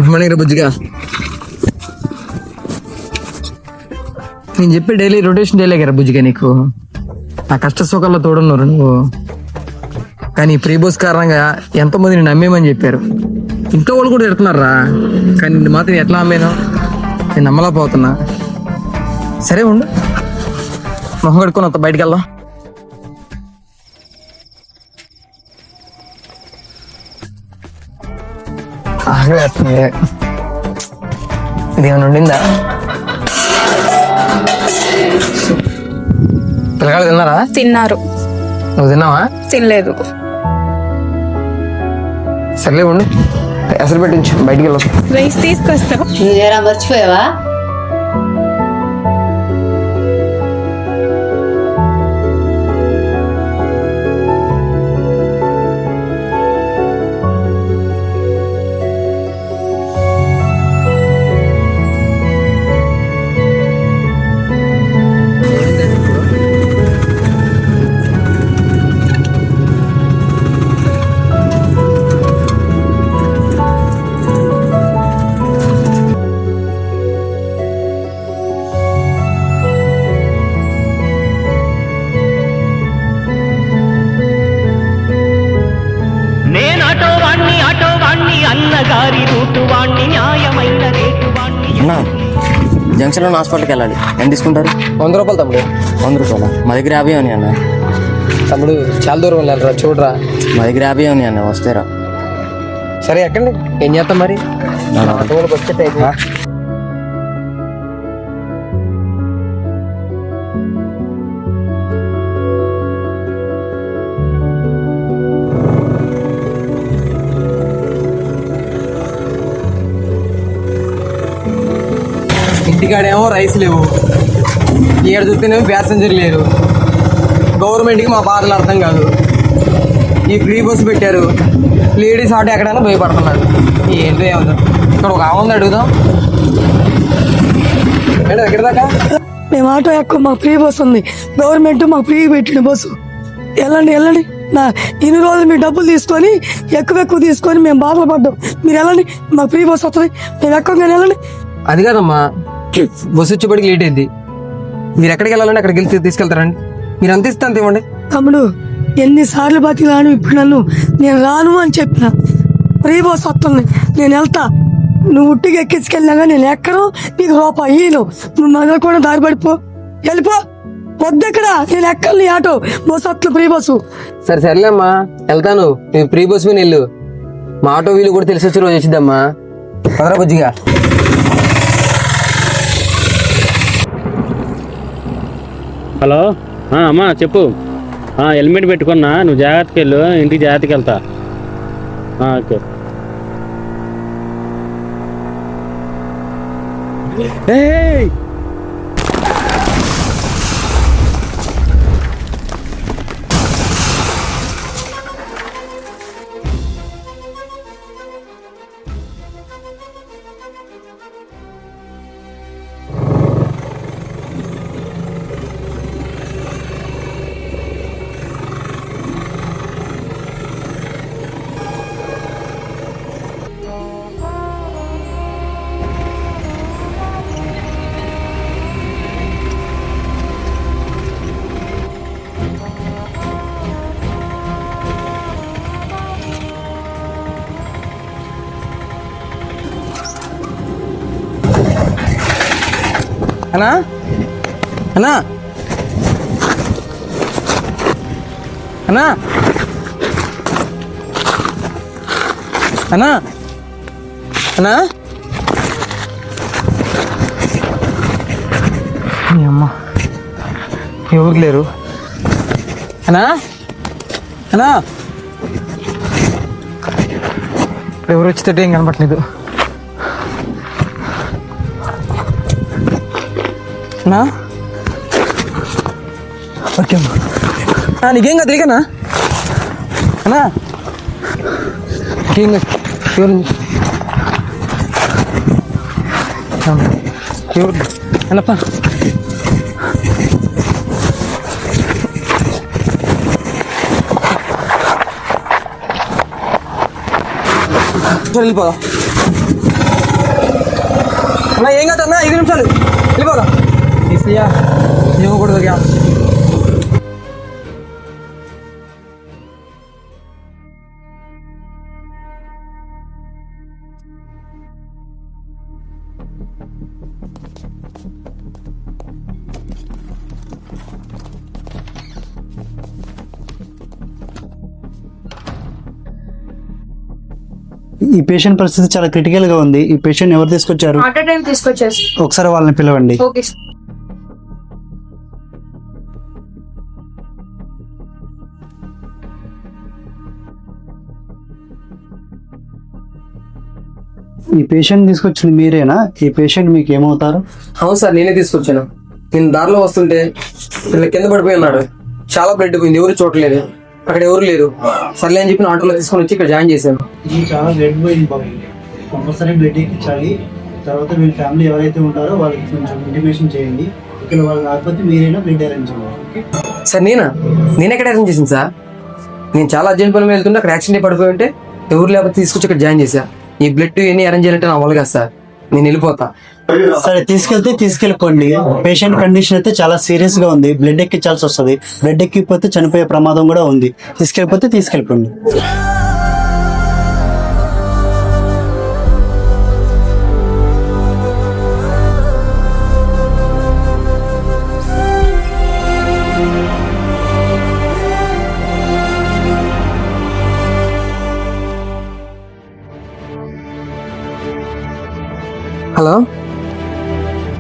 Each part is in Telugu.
గుడ్ మార్నింగ్ రా బుజ్జిగా. నేను చెప్పే డైలీ రొటేషన్ డైలీ కదా బుజ్జిగా, నీకు నా కష్ట సుఖాల్లో తోడున్నారు నువ్వు. కానీ ప్రీ బోస్ కారణంగా ఎంతోమంది నేను నమ్మేమని చెప్పారు. ఇంట్లో వాళ్ళు కూడా తిడుతున్నారా, కానీ నిన్ను మాత్రం ఎట్లా అమ్మేను, నేను నమ్మలేకపోతున్నా. సరే ఉండు, మొహం కడుక్కొని అంత బయటికి వెళ్దాం. ఇదేమైనా ఉండిందా? పిల్లగాడు తిన్నారా? తిన్నారు. నువ్వు తిన్నావా? తినలేదు. సర్లే ఉండు, ఎసరు పెట్టించు, బయటికి వెళ్ళొచ్చు. రైస్ తీసుకొస్తావు? నువ్వేరా మర్చిపోయావా? అన్నగారి రూటు వాణ్ణి న్యాయమైన రేటు వాణ్ణి. జంక్షన్ లో హాస్పిటల్కి వెళ్ళాలి, ఎంత తీసుకుంటారు? 100 రూపాయలు తమ్ముడు. 100 రూపాయలు? మా దగ్గర 50 ఉన్నాయి అన్న. తమ్ముడు చాలా దూరం వెళ్ళాలిరా, చూడరా. మా దగ్గర 50 ఉన్నాయి అన్న, వస్తేరా. సరే ఎక్కండి, ఏం చేస్తాం మరి. ఆటోలకు వచ్చేటైపు. ఇంటికాడేమో రైస్ లేవు, ఏడు చూస్తేనేమో ప్యాసింజర్ లేరు. గవర్నమెంట్కి మా బాధలు అర్థం కాదు. ఈ ఫ్రీ బస్సు పెట్టారు, లేడీస్ ఆటో ఎక్కడైనా భయపడుతున్నారు. ఏంటో ఏమో. ఇక్కడ ఒక ఆమె ఉంది, అడుగుదాం. మేడం ఎక్కడ దాకా? మేము ఆటో ఎక్కువ, మాకు ఫ్రీ బస్సు ఉంది. గవర్నమెంట్ మాకు ఫ్రీ పెట్టిన బస్సు. వెళ్ళండి వెళ్ళండి. ఇన్ని రోజులు మీరు డబ్బులు తీసుకొని ఎక్కువ తీసుకొని మేము బాధలు పడ్డాం. మీరు వెళ్ళండి, మాకు ఫ్రీ బస్సు వస్తుంది, మేము ఎక్కువగానే వెళ్ళండి. అది కాదమ్మా, బస్సు వచ్చేప్పటికి లేట్ అయింది. మీరు ఎక్కడికి వెళ్ళాలంటే అక్కడికి వెళ్ళి తీసుకెళ్తారండి. మీరు అంత ఇస్తే అంత ఇవ్వండి. తమ్ముడు ఎన్నిసార్లు బతిలాను, ఇప్పుడు నేను రాను అని చెప్పిన. ఫ్రీ బస్ వస్తుంది, నేను వెళ్తా. నువ్వు ఉట్టిగా ఎక్కించుకెళ్ళినాగా నేను ఎక్కను, నీకు రూపాయి ఇయ్యను. నువ్వు నగలు కూడా దారి పడిపో, వెళ్ళిపో. వద్దెక్కడ, నేను ఎక్కను నీ ఆటో. బస్సు వస్తుంది, ఫ్రీ బస్సు. సరే సర్లేమ్మా, వెళ్తాను. నేను ఫ్రీ బస్సు మీద వెళ్ళు. మా ఆటో వీలు కూడా తెలిసి వచ్చి రోజు వచ్చిద్దమ్మా. పదరా బుజ్జిగా. హలో అమ్మా చెప్పు. హెల్మెట్ పెట్టుకున్నా, నువ్వు జాగ్రత్తకి వెళ్ళు, ఇంటికి జాగ్రత్తకి వెళ్తా. ఓకే. అన్నా అన్నా అన్నా అన్నా అన్నా అమ్మ ఎవరు లేరు. అన్నా అన్నా ఎవరు వచ్చేటట్టు ఏం కనపట్లేదు. అన్నా ఓకే అమ్మా, నీకేం కాదు తిరిగానా అన్నా? నీకేం కాదు. ఎవరు అన్నప్ప వెళ్ళిపోదా. నిమిషాలు వెళ్ళిపోదా ఇవ్వకూడదు. ఈ పేషెంట్ పరిస్థితి చాలా క్రిటికల్ గా ఉంది. ఈ పేషెంట్ ఎవరు తీసుకొచ్చారు? అట్ టైం తీసుకొచ్చారు. ఒకసారి వాళ్ళని పిలవండి. ఓకే. ఈ పేషెంట్ తీసుకొచ్చింది మీరేనా? ఈ పేషెంట్ మీకు ఏమవుతారు? అవును సార్, నేనే తీసుకొచ్చాను. నేను దారిలో వస్తుంటే ఇలా కింద పడిపోయి ఉన్నాడు. చాలా బ్లడ్ పోయింది, ఎవరు చూడలేదు, అక్కడ ఎవరు లేరు. సర్లే అని చెప్పి ఆటోలో తీసుకొని వచ్చి ఇక్కడ జాయిన్ చేశాను. ఇది చాలా బ్లడ్ పోయింది బాబు, కంపల్సరీ బ్లడ్ ఎక్కించాలి. తర్వాత మీ ఫ్యామిలీ ఎవరైతే ఉంటారో వాళ్ళకి కొంచెం ఇంటిమేషన్ చేయండి. ఇక్కడ వాళ్ళు కాకపోతే మీరైనా బ్లడ్ అరేంజ్ చేయాలి. సార్ నేను ఎక్కడ అరేంజ్ చేసింది సార్? నేను చాలా అర్జెంట్ పని వెళ్తుంటే అక్కడ యాక్సిడెంట్ పడిపోయి ఉంటే ఎవరు లేకపోతే తీసుకొచ్చి ఇక్కడ జాయిన్ చేశా. ఈ బ్లడ్ ఎన్ని అరేంజ్ చేయాలంటే నా వల్ల కాదు సార్, నేను వెళ్ళిపోతా. సరే తీసుకెళ్ళిపోండి. పేషెంట్ కండిషన్ అయితే చాలా సీరియస్ గా ఉంది, బ్లడ్ ఎక్కించాల్సి వస్తుంది. బ్లడ్ ఎక్కిపోతే చనిపోయే ప్రమాదం కూడా ఉంది. తీసుకెళ్ళిపోండి.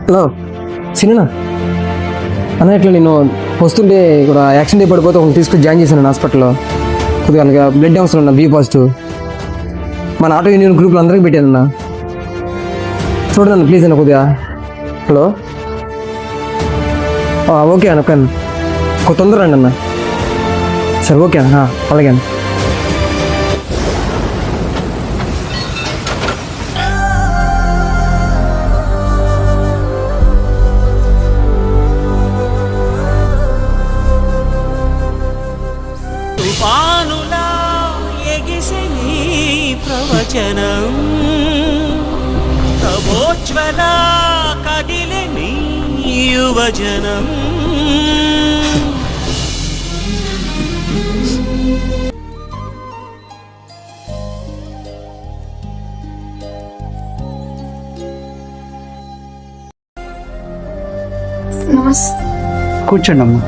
హలో సినిమా అన్న, ఇట్లా నేను వస్తుంటే ఇక్కడ యాక్సిడెంట్ పడిపోతే ఒకటి తీసుకుని జాయిన్ చేశాను హాస్పిటల్లో. కొద్దిగా బ్లడ్ అవసరం ఉన్నా, బి పాజిటివ్. మన ఆటో యూనియన్ గ్రూప్లో అందరికీ పెట్టానన్నా, చూడండి ప్లీజ్ అన్న కొద్దిగా. హలో ఓకే అన్న, ఓకే అన్న, తొందర రండి అన్న. సరే ఓకే అన్న, అలాగే అన్న. తుఫానులా ఎగిసే నీ ప్రవచనం, తమోజ్వల కదిలే నీ యువజనం. కూర్చోండి అమ్మా.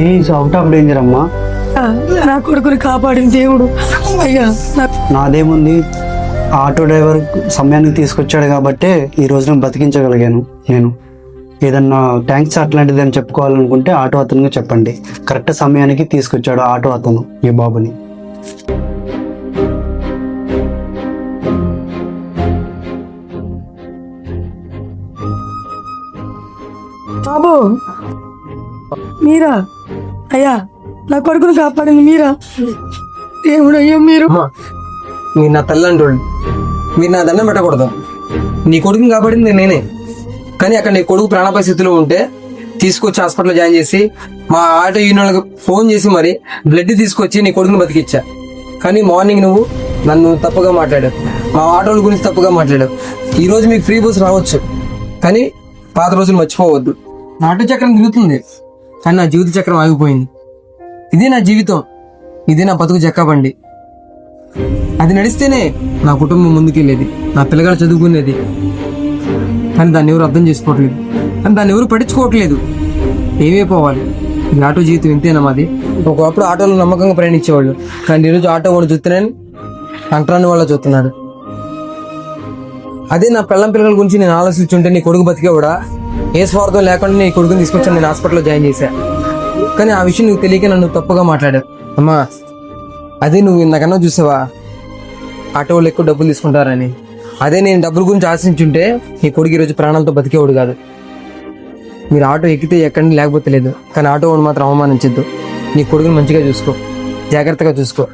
ఈజ్ అవుట్ ఆఫ్ డేంజర్ అమ్మా. నా కొడుకుని కాపాడిన దేవుడు అయ్యా. నాదేముంది, ఆటో డ్రైవర్ సమయానికి తీసుకొచ్చాడు కాబట్టే ఈ రోజు నేను బతికించగలిగాను. నేను ఏదన్నా థ్యాంక్స్ అట్లాంటిది అని చెప్పుకోవాలనుకుంటే ఆటో అతనుగా చెప్పండి. కరెక్ట్ సమయానికి తీసుకొచ్చాడు ఆటో అతను ఈ బాబుని. బాబు మీరా? అయ్యా, నా కొడుకుని కాపాడింది మీరా? దేవుడు అయ్యా మీరు. మీరు నా తల్లి అంటోండి, మీరు నా దండం పెట్టకూడదు. నీ కొడుకుని కాపాడింది నేనే, కానీ అక్కడ నీ కొడుకు ప్రాణాపాయ స్థితిలో ఉంటే తీసుకొచ్చి హాస్పిటల్లో జాయిన్ చేసి మా ఆటో యూనియన్లకు ఫోన్ చేసి మరి బ్లడ్ తీసుకొచ్చి నీ కొడుకుని బతికిచ్చా. కానీ మార్నింగ్ నువ్వు నన్ను తప్పుగా మాట్లాడావు, మా ఆటోల గురించి తప్పుగా మాట్లాడావు. ఈ రోజు మీకు ఫ్రీ బస్ రావచ్చు, కానీ పాత రోజులు మర్చిపోవద్దు. నా ఆటో చక్రం తిరుగుతుంది, కానీ నా జీవిత చక్రం ఆగిపోయింది. ఇదే నా జీవితం, ఇదే నా బతుకు చెక్కబండి. అది నడిస్తేనే నా కుటుంబం ముందుకెళ్ళేది, నా పిల్లగాడు చదువుకునేది. కానీ దాన్ని ఎవరు అర్థం చేసుకోవట్లేదు, కానీ దాన్ని ఎవరు పట్టించుకోవట్లేదు. ఏమైపోవాలి, ఈ ఆటో జీవితం ఇంతేనా మాది? ఒకప్పుడు ఆటోలో నమ్మకంగా ప్రయాణించేవాళ్ళు, కానీ ఈరోజు ఆటో వాడు చూస్తున్నాను అంటరాని వాళ్ళ చూస్తున్నాడు. అదే నా పిల్లల గురించి నేను ఆలోచించుంటే నీ కొడుకు బతికేవాడా? ఏ స్వార్థం లేకుండా నీ కొడుకుని తీసుకొచ్చాను, నేను హాస్పిటల్లో జాయిన్ చేశా. కానీ ఆ విషయం నువ్వు తెలియక నన్ను తప్పుగా మాట్లాడావు. అమ్మా, అదే నువ్వు ఇందాకన్నా చూసావా ఆటో వాళ్ళు ఎక్కువ డబ్బులు తీసుకుంటారని. అదే నేను డబ్బుల గురించి ఆశించుంటే నీ కొడుకు ఈరోజు ప్రాణాలతో బతికేవాడు కాదు. మీరు ఆటో ఎక్కితే ఎక్కండి, లేకపోతే లేదు, కానీ ఆటో వాడు మాత్రం అవమానించద్దు. నీ కొడుకుని మంచిగా చూసుకో, జాగ్రత్తగా చూసుకో.